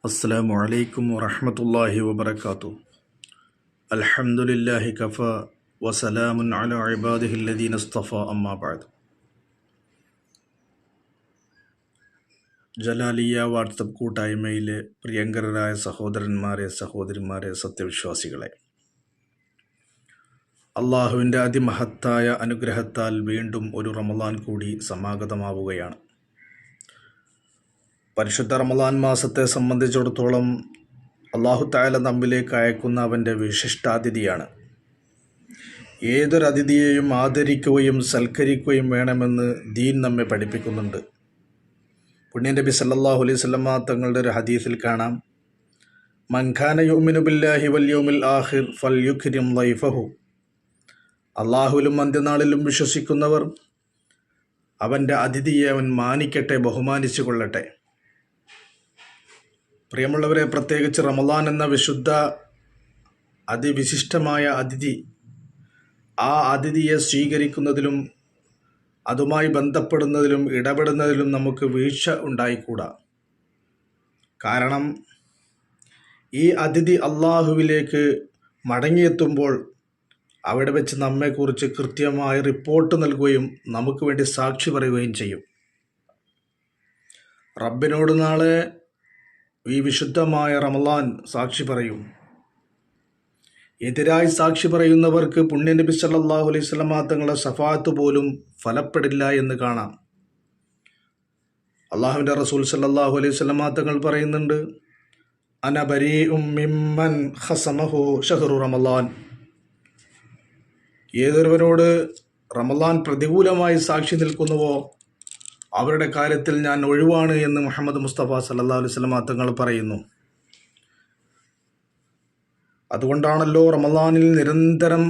അസ്സലാമു അലൈക്കും വറഹ്മത്തുള്ളാഹി വബറകാതുഹു. അൽഹംദുലില്ലാഹി കഫ വസലാമുൻ അലാ ഇബാദിഹില്ലദീന ഇസ്തഫാ അമ്മാ ബഅദ്. ജലാലിയ വാട്സപ്പ് കൂട്ടായ്മയിലെ പ്രിയങ്കരരായ സഹോദരന്മാരെ, സഹോദരിമാരെ, സത്യവിശ്വാസികളെ, അള്ളാഹുവിൻ്റെ അതിമഹത്തായ അനുഗ്രഹത്താൽ വീണ്ടും ഒരു റമളാൻ കൂടി സമാഗതമാവുകയാണ്. പരിശുദ്ധ റമളാൻ മാസത്തെ സംബന്ധിച്ചിടത്തോളം അള്ളാഹു തആല നമ്മിലേക്ക് അയക്കുന്ന അവൻ്റെ വിശിഷ്ടാതിഥിയാണ്. ഏതൊരു അതിഥിയെയും ആദരിക്കുകയും സൽക്കരിക്കുകയും വേണമെന്ന് ദീൻ നമ്മെ പഠിപ്പിക്കുന്നുണ്ട്. പുണ്യ നബി സല്ലല്ലാഹു അലൈഹി വസല്ലമ തങ്ങളുടെ ഒരു ഹദീസിൽ കാണാം, മൻ കാന യുഅ്മിനു ബില്ലാഹി വൽ യൗമിൽ ആഖിർ ഫൽയുക്രിം ളൈഫഹു. അള്ളാഹുവിലും അന്ത്യനാളിലും വിശ്വസിക്കുന്നവർ അവൻ്റെ അതിഥിയെ അവൻ മാനിക്കട്ടെ, ബഹുമാനിച്ചു കൊള്ളട്ടെ. പ്രിയമുള്ളവരെ, പ്രത്യേകിച്ച് റമളാൻ എന്ന വിശുദ്ധ അതിവിശിഷ്ടമായ അതിഥി, ആ അതിഥിയെ സ്വീകരിക്കുന്നതിലും അതുമായി ബന്ധപ്പെടുന്നതിലും ഇടപെടുന്നതിലും നമുക്ക് വീഴ്ച ഉണ്ടായിക്കൂടാ. കാരണം ഈ അതിഥി അള്ളാഹുവിലേക്ക് മടങ്ങിയെത്തുമ്പോൾ അവിടെ വെച്ച് നമ്മെക്കുറിച്ച് കൃത്യമായ റിപ്പോർട്ട് നൽകുകയും നമുക്ക് വേണ്ടി സാക്ഷി പറയുകയും ചെയ്യും. റബ്ബിനോട് നാളെ ഈ വിശുദ്ധമായ റമളാൻ സാക്ഷി പറയും. എതിരായി സാക്ഷി പറയുന്നവർക്ക് പുണ്യ നബി സല്ലല്ലാഹു അലൈഹി വസല്ലമ തങ്ങളുടെ ശഫാഅത്ത് പോലും ഫലപ്പെടില്ല എന്ന് കാണാം. അള്ളാഹുവിൻ്റെ റസൂൽ സല്ലല്ലാഹു അലൈഹി വസല്ലമ തങ്ങൾ പറയുന്നുണ്ട്, അന ബരീഉം മിമ്മൻ ഖസമഹു ശഹ്റു റമളാൻ. ഏതൊരുവരോട് റമളാൻ പ്രതികൂലമായി സാക്ഷി നിൽക്കുന്നുവോ അവരുടെ കാര്യത്തിൽ ഞാൻ ഒഴിവാണ് എന്ന് മുഹമ്മദ് മുസ്തഫ സല്ലല്ലാഹു അലൈഹി വസല്ലമ തങ്ങൾ പറയുന്നു. അതുകൊണ്ടാണല്ലോ റമളാനിൽ നിരന്തരം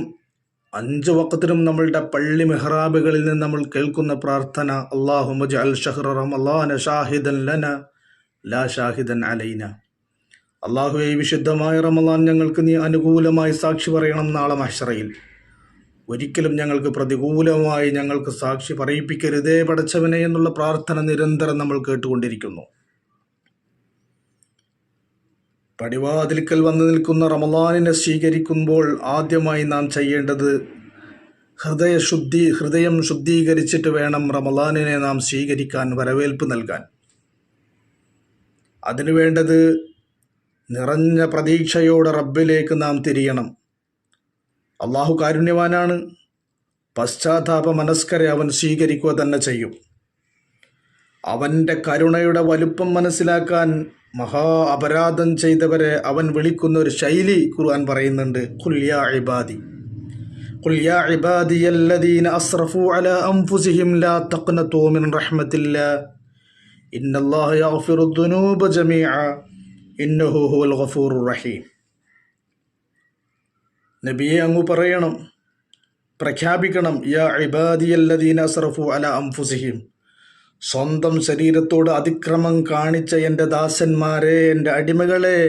5 വഖത്തിലും നമ്മളുടെ പള്ളി മെഹ്റാബുകളിൽ നിന്ന് നമ്മൾ കേൾക്കുന്ന പ്രാർത്ഥന, അല്ലാഹുമ്മ ജഅൽ ശഹ്റ റമളാന ഷാഹിദൻ ലന ലാ ഷാഹിദൻ അലൈന. അല്ലാഹുവേ, ഈ വിശുദ്ധമായ റമളാൻ ഞങ്ങൾക്ക് നീ അനുകൂലമായി സാക്ഷി പറയണം നാളെ മഹ്ശറയിൽ. ഒരിക്കലും ഞങ്ങൾക്ക് പ്രതികൂലമായി ഞങ്ങൾക്ക് സാക്ഷി പറയിപ്പിക്കരുതേ പടച്ചവനെ എന്നുള്ള പ്രാർത്ഥന നിരന്തരം നമ്മൾ കേട്ടുകൊണ്ടിരിക്കുന്നു. പടിവാതിൽക്കൽ വന്നു നിൽക്കുന്ന റമളാനിനെ സ്വീകരിക്കുമ്പോൾ ആദ്യമായി നാം ചെയ്യേണ്ടത് ഹൃദയം ശുദ്ധീകരിച്ചിട്ട് വേണം റമളാനിനെ നാം സ്വീകരിക്കാൻ, വരവേൽപ്പ് നൽകാൻ. അതിനു വേണ്ടത് നിറഞ്ഞ പ്രതീക്ഷയോടെ റബ്ബിലേക്ക് നാം തിരിയണം. അള്ളാഹു കാരുണ്യവാനാണ്. പശ്ചാത്താപ മനസ്കരെ അവൻ സ്വീകരിക്കുക തന്നെ ചെയ്യും. അവൻ്റെ കരുണയുടെ വലുപ്പം മനസ്സിലാക്കാൻ മഹാ അപരാധം ചെയ്തവരെ അവൻ വിളിക്കുന്ന ഒരു ശൈലി ഖുർആൻ പറയുന്നുണ്ട്. ഖുൽ യാ ഇബാദിയല്ലദീന അസ്റഫു അലാ അൻഫുസിഹിം ലാ തഖ്നതു മിൻ റഹ്മത്തില്ലാഹ് ഇന്നല്ലാഹ യഗ്ഫിറു ദുനൂബ ജമീഅ ഇന്നഹു ഹുവൽ ഗഫൂറുർ റഹീം. നബിയെ അങ്ങ് പറയണം, പ്രഖ്യാപിക്കണം, യാ ഇബാദിയല്ലദീന അസ്റഫു അലാ അൻഫുസിഹിം. സ്വന്തം ശരീരത്തോട് അതിക്രമം കാണിച്ച എൻ്റെ ദാസന്മാരെ, എൻ്റെ അടിമകളെ,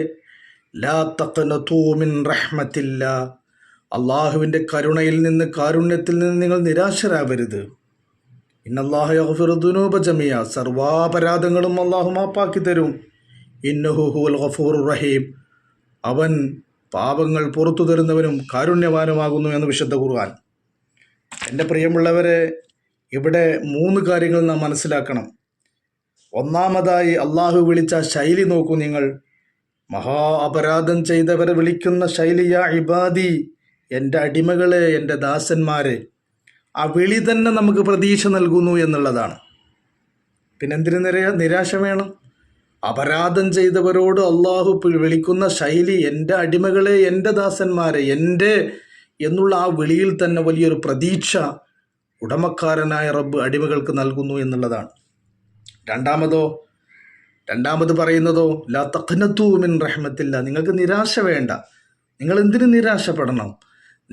ലാ തഖ്നതു മിൻ റഹ്മത്തില്ലാഹ്. അള്ളാഹുവിൻ്റെ കരുണയിൽ നിന്ന്, കാരുണ്യത്തിൽ നിന്ന് നിങ്ങൾ നിരാശരാവരുത്. ഇന്നല്ലാഹ യഗ്ഫിറു ദുനൂബ ജമീഅ. സർവാപരാധങ്ങളും അള്ളാഹു മാപ്പാക്കി തരും. ഇന്നഹു ഹുവൽ ഗഫൂറുർ റഹീം. അവൻ പാപങ്ങൾ പുറത്തു തരുന്നവനും കാരുണ്യവാനുമാകുന്നു എന്ന് വിശുദ്ധ ഖുർആൻ. എൻ്റെ പ്രിയമുള്ളവരെ, ഇവിടെ 3 കാര്യങ്ങൾ നാം മനസ്സിലാക്കണം. ഒന്നാമതായി അള്ളാഹു വിളിച്ച ശൈലി നോക്കൂ നിങ്ങൾ. മഹാ അപരാധം ചെയ്തവരെ വിളിക്കുന്ന ശൈലി, യാ ഇബാദി, എൻ്റെ അടിമകളെ, എൻ്റെ ദാസന്മാരെ. ആ വിളി തന്നെ നമുക്ക് പ്രതീക്ഷ നൽകുന്നു എന്നുള്ളതാണ്. പിന്നെന്തിന് നിരാശ വേണം? അപരാധം ചെയ്തവരോട് അള്ളാഹു വിളിക്കുന്ന ശൈലി, എൻ്റെ അടിമകളെ, എൻ്റെ ദാസന്മാരെ, എൻ്റെ എന്നുള്ള ആ വിളിയിൽ തന്നെ വലിയൊരു പ്രതീക്ഷ ഉടമക്കാരനായ റബ്ബ് അടിമകൾക്ക് നൽകുന്നു എന്നുള്ളതാണ്. രണ്ടാമത് പറയുന്നതോ, ലാ തഖ്നതു മിൻ റഹ്മത്തില്ലാ. നിങ്ങൾക്ക് നിരാശ വേണ്ട. നിങ്ങൾ എന്തിനു നിരാശപ്പെടണം?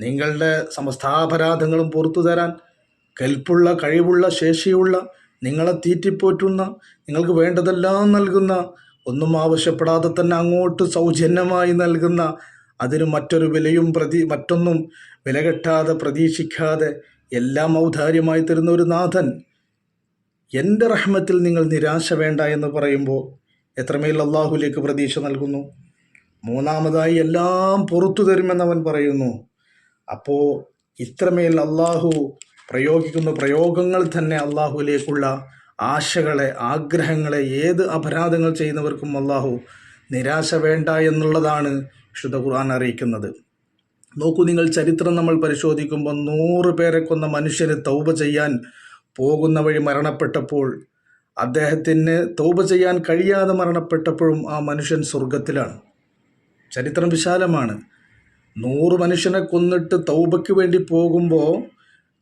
നിങ്ങളുടെ സമസ്താപരാധങ്ങളും പുറത്തു തരാൻ കെൽപ്പുള്ള, കഴിവുള്ള, ശേഷിയുള്ള, നിങ്ങളെ തീറ്റിപ്പോറ്റുന്ന, നിങ്ങൾക്ക് വേണ്ടതെല്ലാം നൽകുന്ന, ഒന്നും ആവശ്യപ്പെടാതെ തന്നെ അങ്ങോട്ട് സൗജന്യമായി നൽകുന്ന, അതിന് മറ്റൊരു വിലയും മറ്റൊന്നും വില കെട്ടാതെ പ്രതീക്ഷിക്കാതെ എല്ലാം ഔദാര്യമായി തരുന്ന ഒരു നാഥൻ, എൻ്റെ റഹ്മത്തിൽ നിങ്ങൾ നിരാശ വേണ്ട എന്ന് പറയുമ്പോൾ എത്രമേൽ അള്ളാഹുലേക്ക് പ്രതീക്ഷ നൽകുന്നു. മൂന്നാമതായി എല്ലാം പുറത്തു തരുമെന്നവൻ പറയുന്നു. അപ്പോൾ ഇത്രമേൽ അള്ളാഹു പ്രയോഗിക്കുന്ന പ്രയോഗങ്ങൾ തന്നെ അള്ളാഹുവിലേക്കുള്ള ആശകളെ, ആഗ്രഹങ്ങളെ, ഏത് അപരാധങ്ങൾ ചെയ്യുന്നവർക്കും അള്ളാഹു നിരാശ വേണ്ട എന്നുള്ളതാണ് വിശുദ്ധ ഖുർആൻ അറിയിക്കുന്നത്. നോക്കൂ, നിങ്ങൾ ചരിത്രം നമ്മൾ പരിശോധിക്കുമ്പോൾ 100 പേരെ കൊന്ന മനുഷ്യന് തൗബ ചെയ്യാൻ പോകുന്ന വഴി മരണപ്പെട്ടപ്പോൾ, അദ്ദേഹത്തിന് തൗബ ചെയ്യാൻ കഴിയാതെ മരണപ്പെട്ടപ്പോഴും ആ മനുഷ്യൻ സ്വർഗത്തിലാണ്. ചരിത്രം വിശാലമാണ്. 100 മനുഷ്യനെ കൊന്നിട്ട് തൗബയ്ക്ക് വേണ്ടി പോകുമ്പോൾ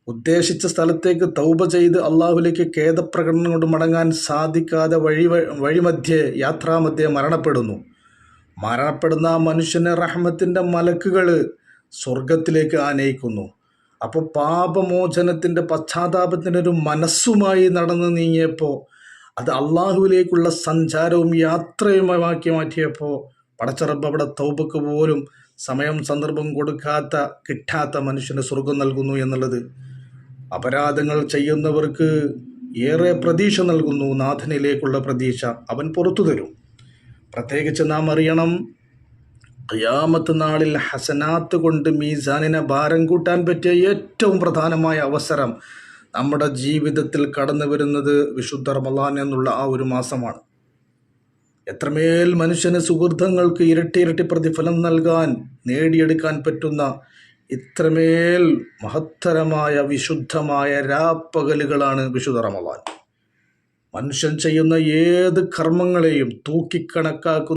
ഉദ്ദേശിച്ച സ്ഥലത്തേക്ക് തൗബ ചെയ്ത് അള്ളാഹുലേക്ക് ഖേദപ്രകടനം കൊണ്ട് മടങ്ങാൻ സാധിക്കാതെ വഴിമധ്യേ യാത്രാമധ്യേ മരണപ്പെടുന്ന ആ മനുഷ്യനെ റഹ്മത്തിൻ്റെ മലക്കുകൾ സ്വർഗത്തിലേക്ക് ആനയിക്കുന്നു. അപ്പോൾ പാപമോചനത്തിൻ്റെ പശ്ചാത്താപത്തിനൊരു മനസ്സുമായി നടന്നു നീങ്ങിയപ്പോൾ, അത് അള്ളാഹുവിലേക്കുള്ള സഞ്ചാരവും യാത്രയുമാക്കി മാറ്റിയപ്പോൾ, പടച്ചറബ് അവിടെ തൗബക്ക് പോലും സമയം സന്ദർഭം കിട്ടാത്ത മനുഷ്യന് സ്വർഗം നൽകുന്നു എന്നുള്ളത് അപരാധങ്ങൾ ചെയ്യുന്നവർക്ക് ഏറെ പ്രതീക്ഷ നൽകുന്നു. നാഥനിലേക്കുള്ള പ്രതീക്ഷ അവൻ പുറത്തു തരും. പ്രത്യേകിച്ച് നാം അറിയണം, ഖിയാമത്ത് നാളിൽ ഹസനാത്ത് കൊണ്ട് മീസാനിനെ ഭാരം കൂട്ടാൻ പറ്റിയ ഏറ്റവും പ്രധാനമായ അവസരം നമ്മുടെ ജീവിതത്തിൽ കടന്നു വരുന്നത് വിശുദ്ധ റമളാൻ എന്നുള്ള ആ ഒരു മാസമാണ്. എത്രമേൽ മനുഷ്യന് സുഹൃതങ്ങൾക്ക് ഇരട്ടി പ്രതിഫലം നൽകാൻ, നേടിയെടുക്കാൻ പറ്റുന്ന ഇത്രമേൽ മഹത്തരമായ വിശുദ്ധമായ രാപ്പകലുകളാണ് വിശുദ്ധ റമളാൻ. മനുഷ്യൻ ചെയ്യുന്ന ഏത് കർമ്മങ്ങളെയും തൂക്കിക്കണക്കാക്കുന്ന